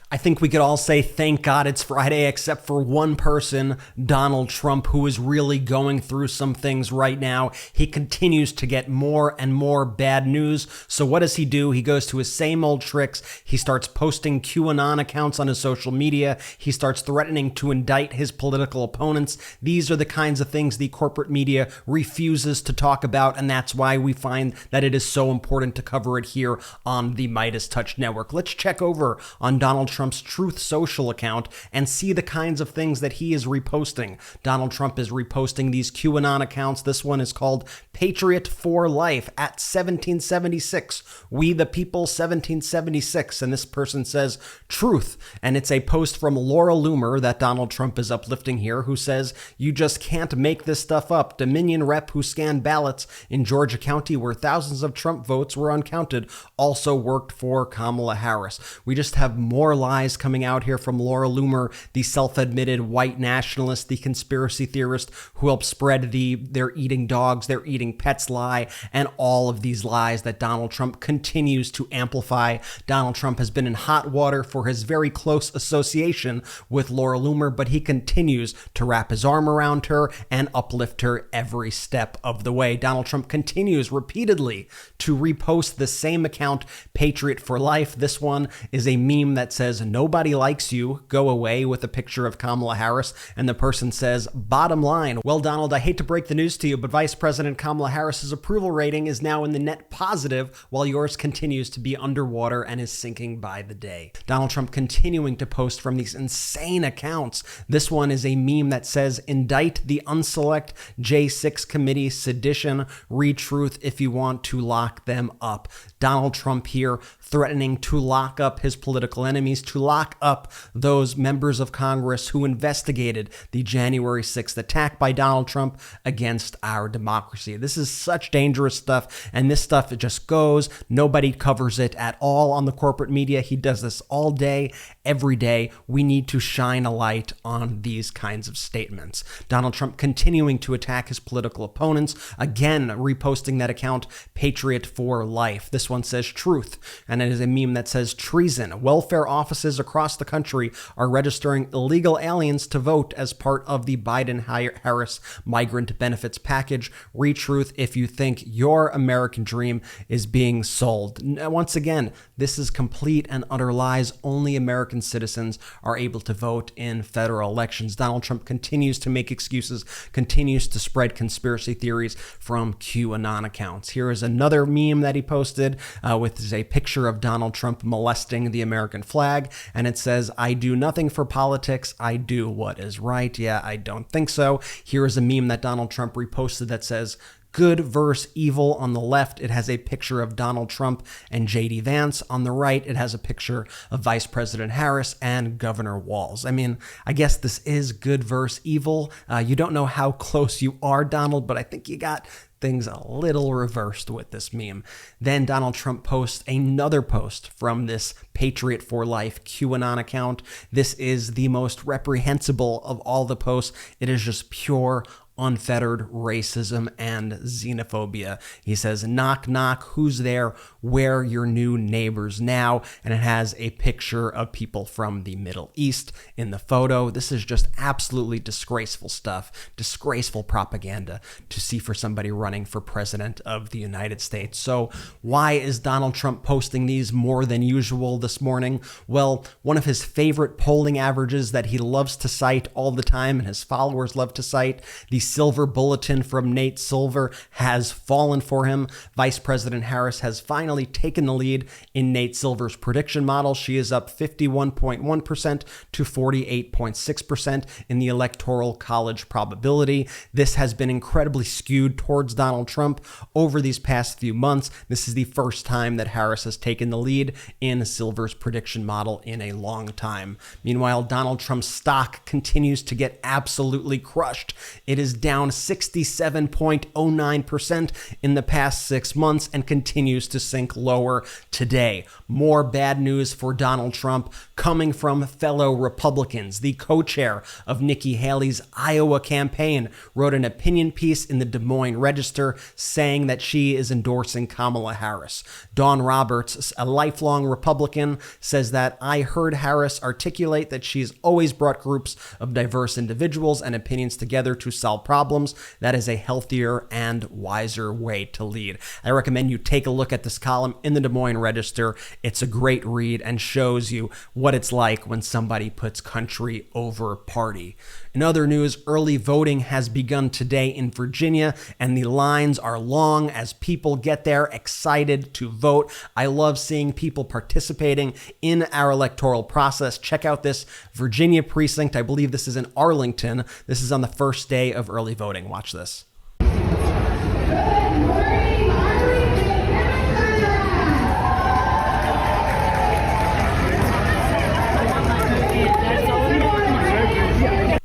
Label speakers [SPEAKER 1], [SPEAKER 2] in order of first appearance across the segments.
[SPEAKER 1] I think we could all say thank God it's Friday, except for one person, Donald Trump, who is really going through some things right now. He continues to get more and more bad news. So what does he do? He goes to his same old tricks. He starts posting QAnon accounts on his social media. He starts threatening to indict his political opponents. These are the kinds of things the corporate media refuses to talk about, and that's why we find that it is so important to cover it here on the MeidasTouch network. Let's check over on Donald Trump's Truth Social account and see the kinds of things that he is reposting. Donald Trump is reposting these QAnon accounts. This one is called Patriot for Life at 1776. We the People 1776. And this person says truth. And it's a post from Lara Loomer that Donald Trump is uplifting here, who says, "You just can't make this stuff up. Dominion rep who scanned ballots in Georgia County where thousands of Trump votes were uncounted also worked for Kamala Harris." We just have more lies coming out here from Lara Loomer, the self-admitted white nationalist, the conspiracy theorist who helped spread they're eating dogs, they're eating pets lie, and all of these lies that Donald Trump continues to amplify. Donald Trump has been in hot water for his very close association with Lara Loomer, but he continues to wrap his arm around her and uplift her every step of the way. Donald Trump continues repeatedly to repost the same account, Patriot for Life. This one is a meme that says, "Nobody likes you, go away," with a picture of Kamala Harris, and the person says, "Bottom line, well, Donald, I hate to break the news to you, but Vice President Kamala Harris's approval rating is now in the net positive, while yours continues to be underwater and is sinking by the day." Donald Trump continuing to post from these insane accounts. This one is a meme that says, "Indict the unselect J6 committee, sedition, read truth if you want to lock them up." Donald Trump here threatening to lock up his political enemies, to lock up those members of Congress who investigated the January 6th attack by Donald Trump against our democracy. This is such dangerous stuff, and this stuff, it just goes. Nobody covers it at all on the corporate media. He does this all day, every day. We need to shine a light on these kinds of statements. Donald Trump continuing to attack his political opponents, again reposting that account, Patriot for Life. This one says truth, and it is a meme that says treason. Welfare offices across the country are registering illegal aliens to vote as part of the Biden-Harris migrant benefits package. Read truth if you think your American dream is being sold. Once again, this is complete and utter lies. Only American citizens are able to vote in federal elections. Donald Trump continues to make excuses, continues to spread conspiracy theories from QAnon accounts. Here is another meme that he posted with a picture of Donald Trump molesting the American flag, and it says, "I do nothing for politics, I do what is right." Yeah, I don't think so. Here is a meme that Donald Trump reposted that says, "Good versus evil." On the left, it has a picture of Donald Trump and JD Vance. On the right, it has a picture of Vice President Harris and Governor Walz. I mean, I guess this is good versus evil. You don't know how close you are, Donald, but I think you got things a little reversed with this meme. Then Donald Trump posts another post from this Patriot for Life QAnon account. This is the most reprehensible of all the posts. It is just pure unfettered racism and xenophobia. He says, "Knock, knock, who's there? Where your new neighbors now?" And it has a picture of people from the Middle East in the photo. This is just absolutely disgraceful stuff, disgraceful propaganda to see for somebody running for president of the United States. So why is Donald Trump posting these more than usual this morning? Well, one of his favorite polling averages that he loves to cite all the time and his followers love to cite, the Silver Bulletin from Nate Silver, has fallen for him. Vice President Harris has finally taken the lead in Nate Silver's prediction model. She is up 51.1% to 48.6% in the Electoral College probability. This has been incredibly skewed towards Donald Trump over these past few months. This is the first time that Harris has taken the lead in Silver's prediction model in a long time. Meanwhile, Donald Trump's stock continues to get absolutely crushed. It is down 67.09% in the past 6 months and continues to sink lower today. More bad news for Donald Trump coming from fellow Republicans. The co-chair of Nikki Haley's Iowa campaign wrote an opinion piece in the Des Moines Register saying that she is endorsing Kamala Harris. Dawn Roberts, a lifelong Republican, says that I heard Harris articulate that she's always brought groups of diverse individuals and opinions together to solve problems. That is a healthier and wiser way to lead. I recommend you take a look at this column in the Des Moines Register. It's a great read and shows you what it's like when somebody puts country over party. In other news, early voting has begun today in Virginia, and the lines are long as people get there excited to vote. I love seeing people participating in our electoral process. Check out this Virginia precinct. I believe this is in Arlington. This is on the first day of early voting. Watch this.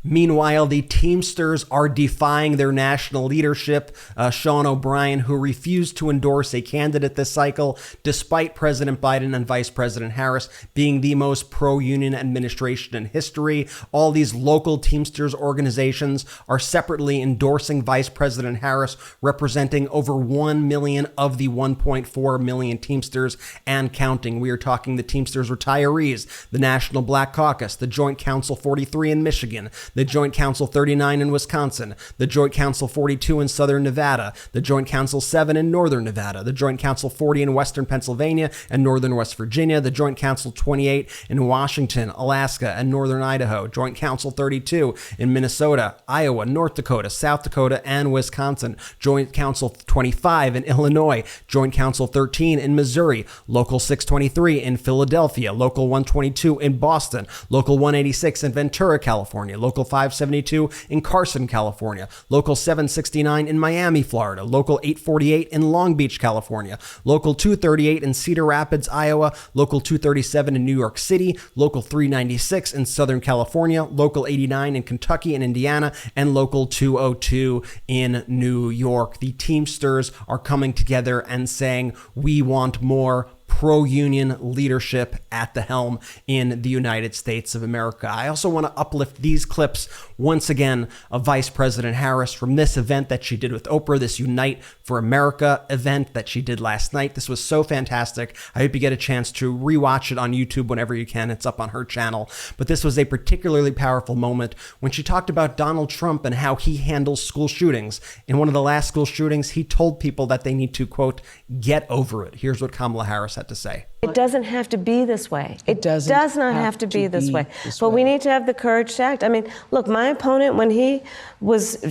[SPEAKER 1] Meanwhile, the Teamsters are defying their national leadership, Sean O'Brien, who refused to endorse a candidate this cycle, despite President Biden and Vice President Harris being the most pro-union administration in history. All these local Teamsters organizations are separately endorsing Vice President Harris, representing over 1 million of the 1.4 million Teamsters and counting. We are talking the Teamsters retirees, the National Black Caucus, the Joint Council 43 in Michigan, the Joint Council 39 in Wisconsin, the Joint Council 42 in Southern Nevada, the Joint Council 7 in Northern Nevada, the Joint Council 40 in Western Pennsylvania and Northern West Virginia, the Joint Council 28 in Washington, Alaska, and Northern Idaho, Joint Council 32 in Minnesota, Iowa, North Dakota, South Dakota, and Wisconsin, Joint Council 25 in Illinois, Joint Council 13 in Missouri, Local 623 in Philadelphia, Local 122 in Boston, Local 186 in Ventura, California, Local 572 in Carson, California, Local 769 in Miami, Florida, Local 848 in Long Beach, California, Local 238 in Cedar Rapids, Iowa, Local 237 in New York City, Local 396 in Southern California, Local 89 in Kentucky and Indiana, and Local 202 in New York. The Teamsters are coming together and saying, we want more pro-union leadership at the helm in the United States of America. I also want to uplift these clips once again of Vice President Harris from this event that she did with Oprah, this Unite for America event that she did last night. This was so fantastic. I hope you get a chance to rewatch it on YouTube whenever you can. It's up on her channel. But this was a particularly powerful moment when she talked about Donald Trump and how he handles school shootings. In one of the last school shootings, he told people that they need to, quote, get over it. Here's what Kamala Harris had to say.
[SPEAKER 2] It doesn't have to be this way. It does not have to be this way. But we need to have the courage to act. I mean, look, my opponent, when he was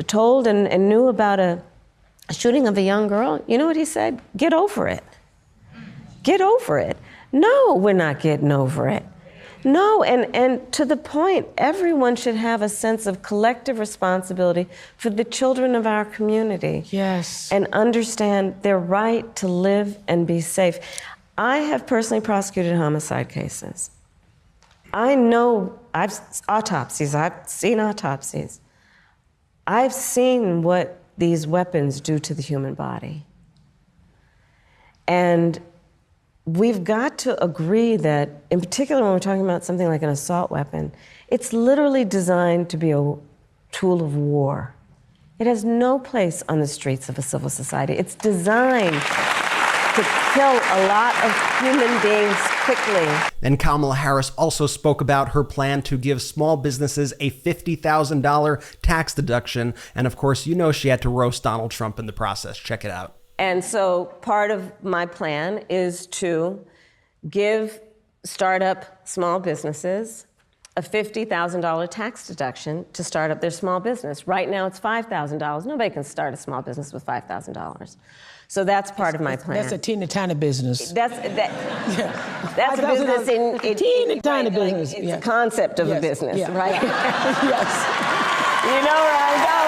[SPEAKER 2] told and knew about a shooting of a young girl, you know what he said? Get over it. Get over it. No, we're not getting over it. No, and to the point, everyone should have a sense of collective responsibility for the children of our community.
[SPEAKER 3] Yes.
[SPEAKER 2] And understand their right to live and be safe. I have personally prosecuted homicide cases. I know, I've seen autopsies. I've seen what these weapons do to the human body. And we've got to agree that, in particular when we're talking about something like an assault weapon, it's literally designed to be a tool of war. It has no place on the streets of a civil society. It's designed to kill a lot of human beings quickly.
[SPEAKER 1] And Kamala Harris also spoke about her plan to give small businesses a $50,000 tax deduction. And of course, you know she had to roast Donald Trump in the process. Check it out.
[SPEAKER 2] And so part of my plan is to give startup small businesses a $50,000 tax deduction to start up their small business. Right now it's $5,000. Nobody can start a small business with $5,000. So that's part of my plan.
[SPEAKER 3] That's a teeny tiny business.
[SPEAKER 2] That's a business in
[SPEAKER 3] teeny tiny business.
[SPEAKER 2] It's a concept of a business, right?
[SPEAKER 3] Yes.
[SPEAKER 2] You know where I'm going.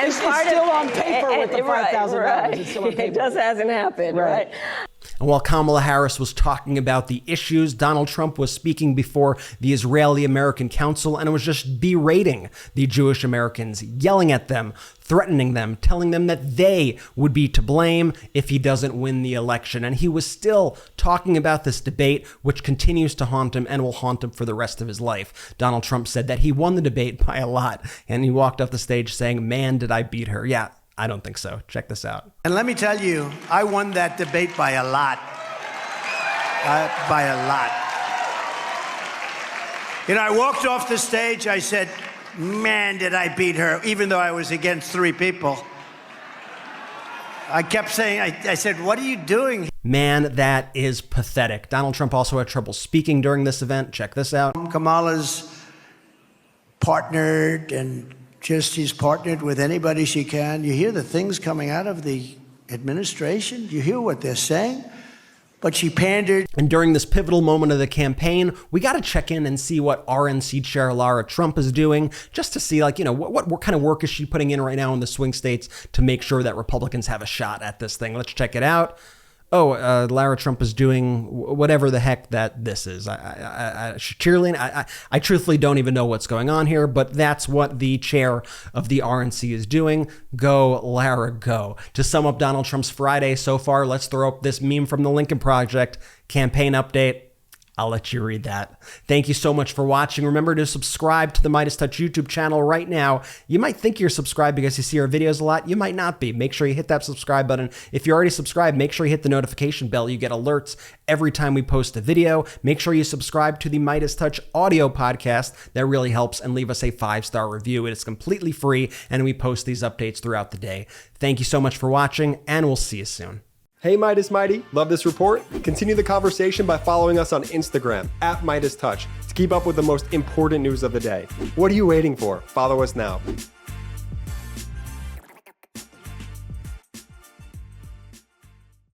[SPEAKER 3] It's still on paper with the $5,000.
[SPEAKER 2] Right.
[SPEAKER 3] It's still on paper.
[SPEAKER 2] It just hasn't happened, right?
[SPEAKER 1] And while Kamala Harris was talking about the issues, Donald Trump was speaking before the Israeli-American Council and was just berating the Jewish Americans, yelling at them, threatening them, telling them that they would be to blame if he doesn't win the election. And he was still talking about this debate, which continues to haunt him and will haunt him for the rest of his life. Donald Trump said that he won the debate by a lot, and he walked off the stage saying, "Man, did I beat her." Yeah, I don't think so. Check this out.
[SPEAKER 4] And let me tell you, I won that debate by a lot. By a lot. You know, I walked off the stage, I said, "Man, did I beat her," even though I was against 3 people. I kept saying, I said, "What are you doing?"
[SPEAKER 1] Man, that is pathetic. Donald Trump also had trouble speaking during this event. Check this out.
[SPEAKER 4] Kamala's partnered, and she's partnered with anybody she can. You hear the things coming out of the administration. You hear what they're saying. But she pandered.
[SPEAKER 1] And during this pivotal moment of the campaign, we got to check in and see what RNC Chair Lara Trump is doing, just to see, like, you know, what kind of work is she putting in right now in the swing states to make sure that Republicans have a shot at this thing. Let's check it out. Oh, Lara Trump is doing whatever the heck that this is. Cheerleading. I truthfully don't even know what's going on here, but that's what the chair of the RNC is doing. Go, Lara, go. To sum up Donald Trump's Friday so far, let's throw up this meme from the Lincoln Project. Campaign update. I'll let you read that. Thank you so much for watching. Remember to subscribe to the MeidasTouch YouTube channel right now. You might think you're subscribed because you see our videos a lot. You might not be. Make sure you hit that subscribe button. If you're already subscribed, make sure you hit the notification bell. You get alerts every time we post a video. Make sure you subscribe to the MeidasTouch audio podcast. That really helps. And leave us a 5-star review. It is completely free, and we post these updates throughout the day. Thank you so much for watching, and we'll see you soon.
[SPEAKER 5] Hey Meidas Mighty, love this report? Continue the conversation by following us on Instagram @MeidasTouch to keep up with the most important news of the day. What are you waiting for? Follow us now.